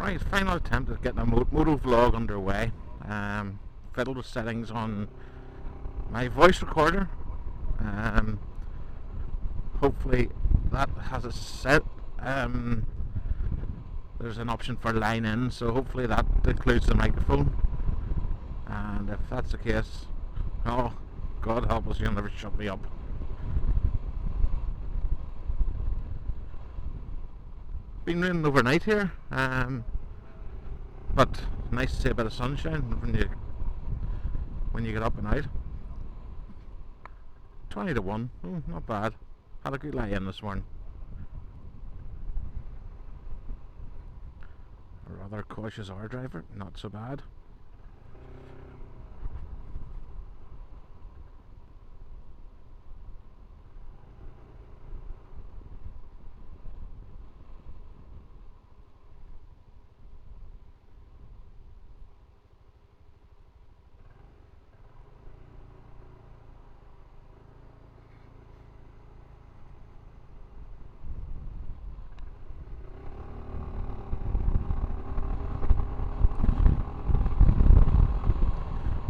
Right, final attempt at getting a moto vlog underway. Fiddled with settings on my voice recorder. Um, Hopefully that has a set. There's an option for line in, so hopefully that includes the microphone. And if that's the case, oh, God help us, you'll never shut me up. Been raining overnight here, but nice to see a bit of sunshine when you get up and out. 20 to 1, not bad. Had a good lie in this morning. A rather cautious R driver, not so bad.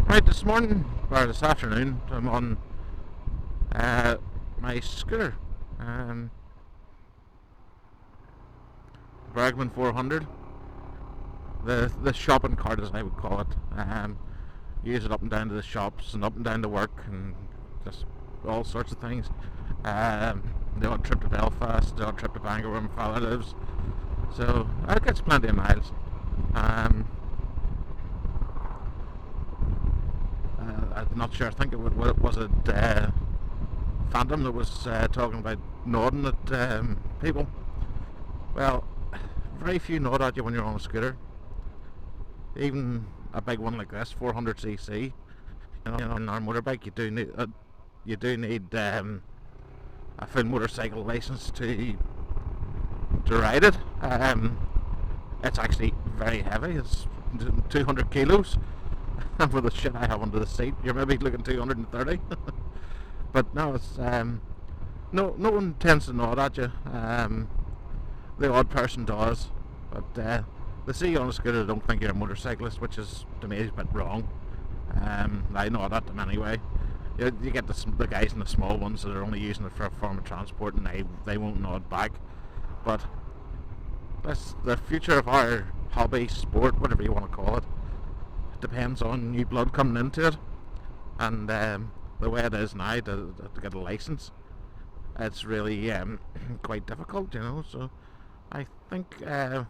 Right, this morning, or this afternoon, I'm on my scooter, Bergman 400, the shopping cart as I would call it. Use it up and down to the shops and up and down to work and just all sorts of things. The odd trip to Belfast, the odd trip to Bangor where my father lives. So it gets plenty of miles. I'm not sure. I think it was a Phantom that was talking about nodding at people. Well, very few nod at you when you're on a scooter. Even a big one like this, 400cc. On our motorbike, you do need a full motorcycle license to ride it. It's actually very heavy. It's 200 kilos. And for the shit I have under the seat, you're maybe looking 230. But no, it's no one tends to nod at you. The odd person does, but they see you on a scooter, don't think you're a motorcyclist, which is to me is a bit wrong. I nod at them anyway. You get the guys in the small ones that are only using it for a form of transport, and they won't nod back. But that's the future of our hobby, sport, whatever you want to call it. Depends on new blood coming into it, and the way it is now to get a license, it's really quite difficult, so I think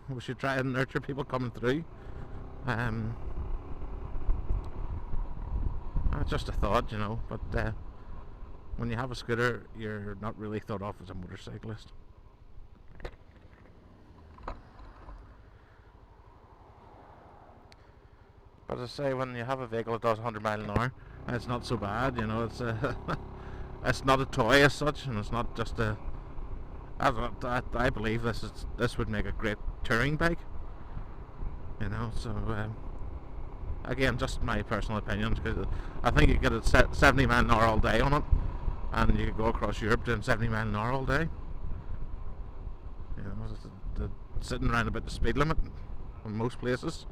we should try and nurture people coming through. It's just a thought, but when you have a scooter, you're not really thought of as a motorcyclist. But as I say, when you have a vehicle that does 100 miles an hour, it's not so bad, it's it's not a toy as such, and it's not just a. I believe this would make a great touring bike, So again, just my personal opinion, because I think you get it 70 miles an hour all day on it, and you could go across Europe doing 70 miles an hour all day. Sitting around about the speed limit in most places.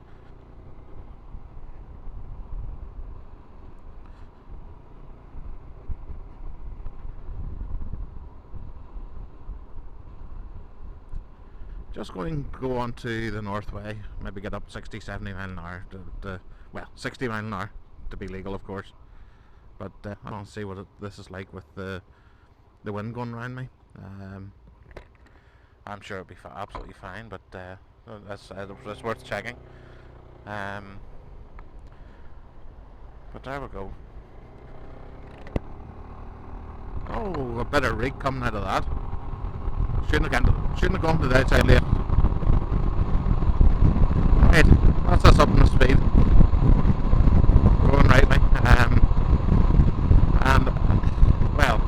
Just going to go on to the Northway, maybe get up 60, 70 mile an hour, 60 mile an hour to be legal, of course. But I don't see what this is like with the wind going around me. I'm sure it'll be absolutely fine, but that's worth checking. But there we go. Oh, a bit of rig coming out of that. Shouldn't have gone to the outside lane. Right, that's us up in the speed. Going rightly. And, well,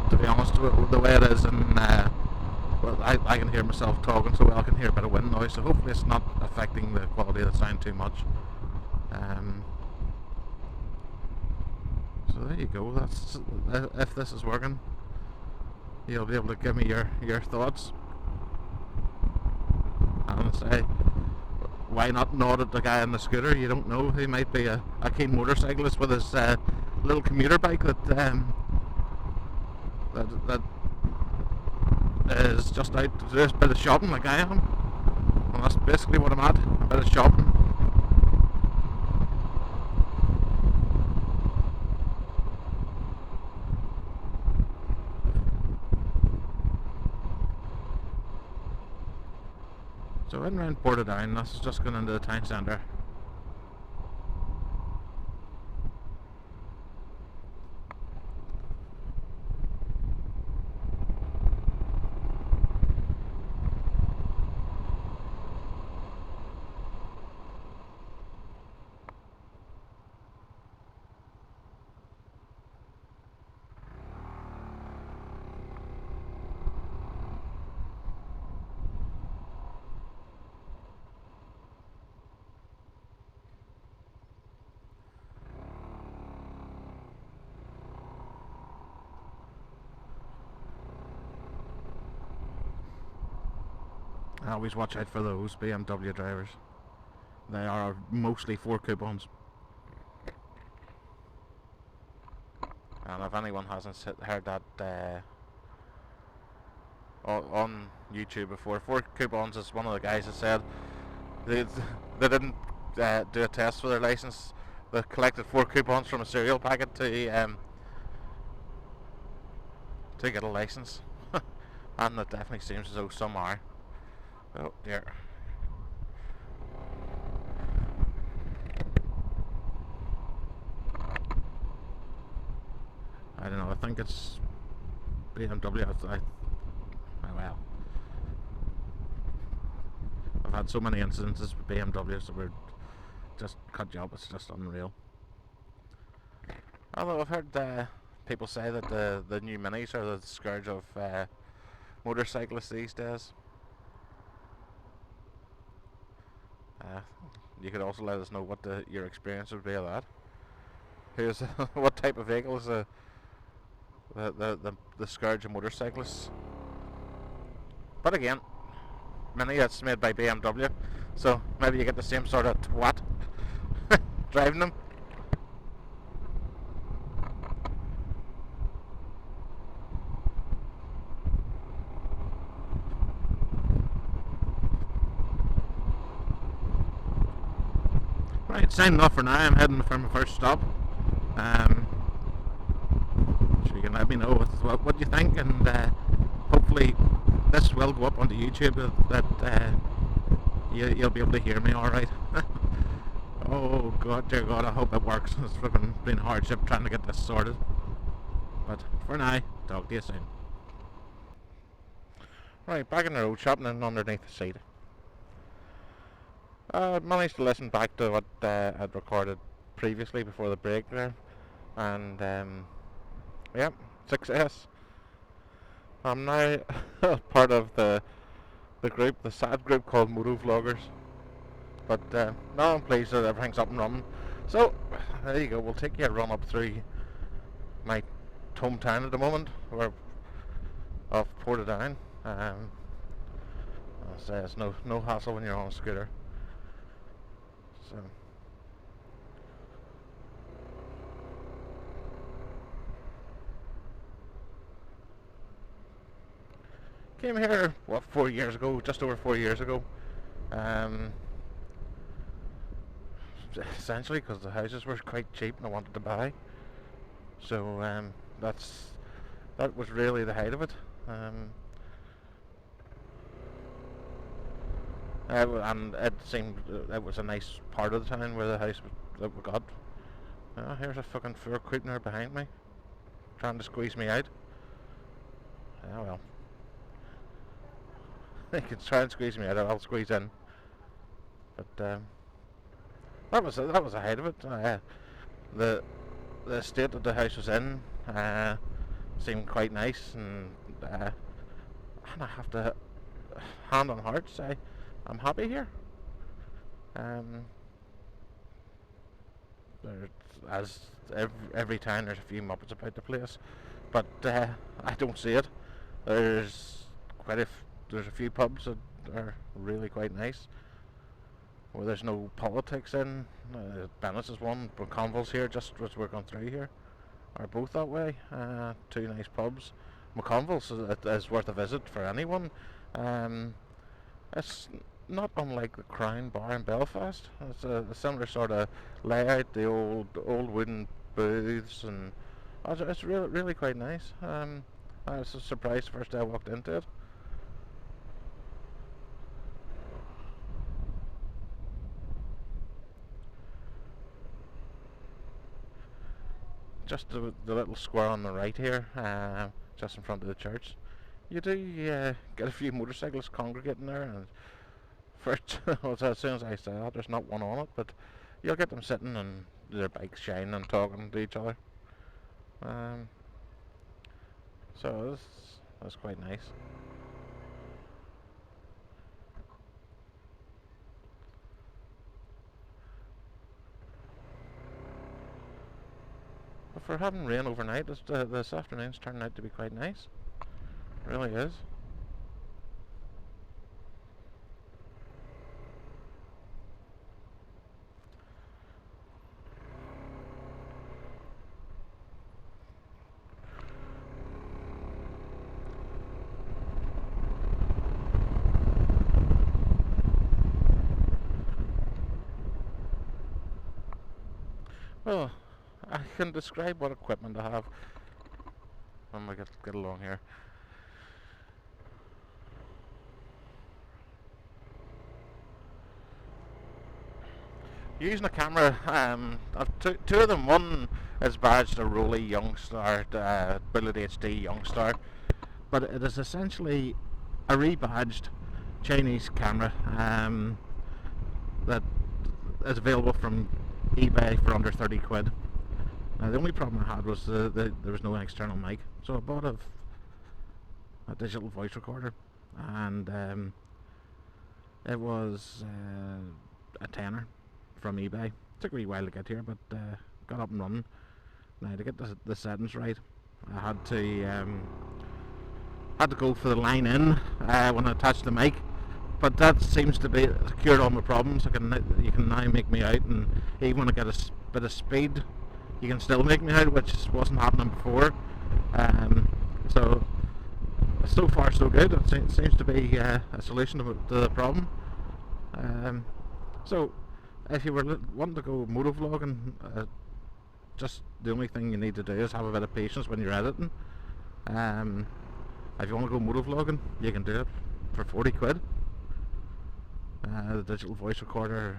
to be honest, the way it is, and I can hear myself talking so well, I can hear a bit of wind noise, so hopefully it's not affecting the quality of the sound too much. So there you go. That's if this is working, you'll be able to give me your thoughts. And say, why not nod at the guy on the scooter? You don't know, he might be a keen motorcyclist with his little commuter bike that is just out to do a bit of shopping like I am. And that's basically what I'm at, a bit of shopping. So in round Portadown, this is just going into the town centre. I always watch out for those BMW drivers. They are mostly 4 coupons. And if anyone hasn't heard that on YouTube before, 4 coupons is one of the guys that said they didn't do a test for their license. They collected 4 coupons from a cereal packet to get a license. And it definitely seems as though some are. Oh dear. I don't know, I think it's BMW. Well, I've had so many incidences with BMWs that we're just cut you up, it's just unreal. Although I've heard people say that the new minis are the scourge of motorcyclists these days. You could also let us know what your experience would be of that. Here's what type of vehicle is the scourge of motorcyclists. But again, mini that's made by BMW, so maybe you get the same sort of twat driving them. Right, signing off for now. I'm heading for my first stop. So you can let me know what you think, and hopefully this will go up onto YouTube. That you'll be able to hear me all right. Oh God, dear God, I hope it works. It's flipping been hardship trying to get this sorted. But for now, talk to you soon. Right, back in the road, shopping and underneath the seat. I managed to listen back to what I'd recorded previously before the break there, and yeah, success. I'm now part of the group, the sad group called Moto Vloggers. But now I'm pleased that everything's up and running. So there you go. We'll take you a run up through my hometown at the moment, of Portadown. I'll say it's no hassle when you're on a scooter. So came here 4 years ago, just over 4 years ago. Essentially because the houses were quite cheap and I wanted to buy. So that was really the height of it. And it seemed it was a nice part of the town where the house that we got. Here's a fucking four creeping behind me, trying to squeeze me out. Yeah, well, they can try and squeeze me out. I'll squeeze in. But that was the height of it. The state that the house was in seemed quite nice, and I have to, hand on heart, say I'm happy here. There's, as every time, there's a few muppets about the place, but I don't see it. There's a few pubs that are really quite nice, where there's no politics in. Bennett's is one, but Conville's here, just as we're going through here, are both that way. Two nice pubs. McConville's is worth a visit for anyone. Um, it's not unlike the Crown Bar in Belfast. It's a similar sort of layout, the old wooden booths, and it's really quite nice. I was surprised the first day I walked into it. Just the little square on the right here, just in front of the church. You do get a few motorcyclists congregating there, and first, well, as soon as I say that, there's not one on it, but you'll get them sitting and their bikes shining and talking to each other. Um, so that's quite nice. But for having rain overnight, this afternoon's turning out to be quite nice. It really is. Well, I can describe what equipment I have when we get along here. Using a camera, I've two of them. One is badged a Rolly Youngstar, Bullet HD Youngstar, but it is essentially a rebadged Chinese camera that is available from eBay for under 30 quid. Now the only problem I had was there was no external mic, so I bought a digital voice recorder, and it was a tenner from eBay. Took a wee while to get here, but got up and running. Now to get the settings right, I had to go for the line in when I attached the mic, but that seems to be cured all my problems. You can now make me out, and even when I get a bit of speed, you can still make me out, which wasn't happening before. So far so good. It seems to be a solution to the problem. So if you were wanting to go moto vlogging, just the only thing you need to do is have a bit of patience when you're editing. If you want to go moto vlogging, you can do it for 40 quid. The digital voice recorder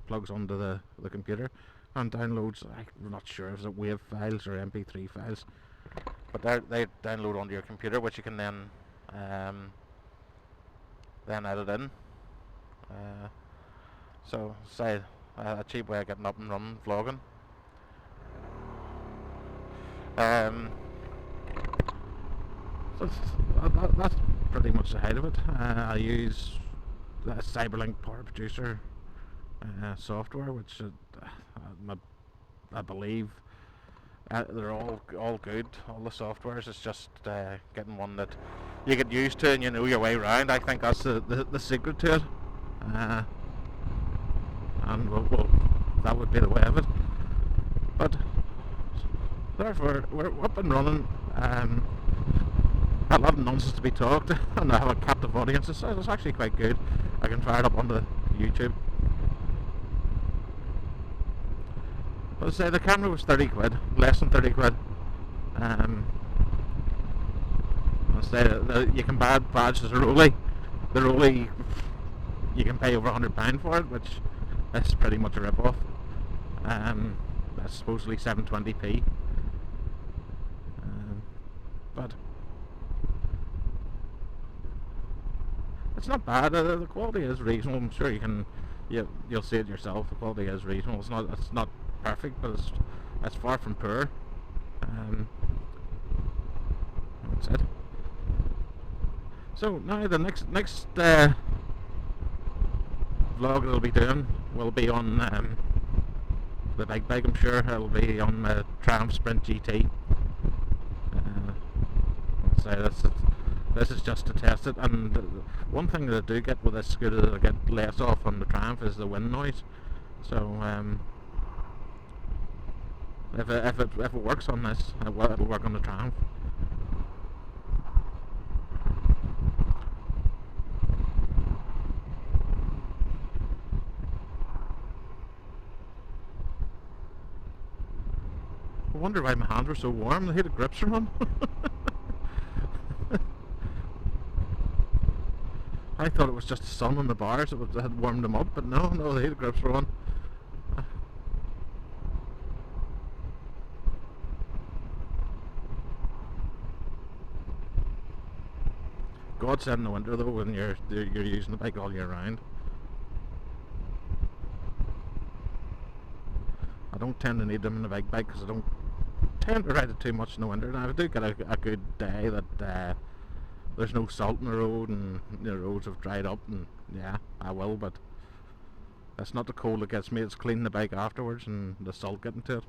plugs onto the computer and downloads, I'm not sure if it's WAV files or MP3 files, but they download onto your computer, which you can then edit in. So say a cheap way of getting up and running vlogging. So that's pretty much the height of it. I use Cyberlink Power Producer software, which I believe they're all good. All the softwares. It's just getting one that you get used to and you know your way around. I think that's the secret to it. And well, that would be the way of it. But therefore, we're up and running. A lot of nonsense to be talked, and I have a captive audience. It's actually quite good. I can fire it up onto YouTube. I'll say the camera was 30 quid, less than 30 quid. I'll say you can buy badges a Rolly. The Rolly, you can pay over £100 for it, which is pretty much a rip-off. That's supposedly 720p. But it's not bad. The quality is reasonable. I'm sure you'll see it yourself. The quality is reasonable. It's not perfect, but it's far from poor. That's it. So now the next vlog I'll be doing will be on the big bike. I'm sure it'll be on Triumph Sprint GT. So this is just to test it. And one thing that I do get with this scooter that I get less off on the Triumph is the wind noise. So if it works on this, it'll work on the Triumph. I wonder why my hands were so warm. The heated grips are on. I thought it was just the sun on the bars that had warmed them up, but no, the heated grips were on. God send the winter though, when you're using the bike all year round. I don't tend to need them in the big bike because I don't tend to ride it too much in the winter. Now if I do get a good day that there's no salt in the road and the roads have dried up, and yeah, I will, but it's not the cold that gets me, it's cleaning the bike afterwards and the salt getting to it.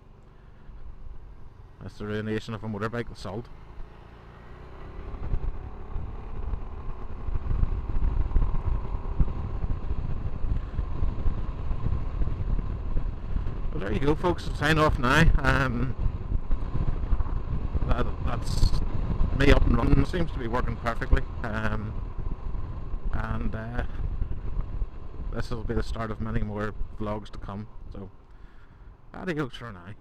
That's the ruination of a motorbike, the salt. Well, there you go folks, sign off now. That's me up and running, seems to be working perfectly. And this will be the start of many more vlogs to come, so adios for now.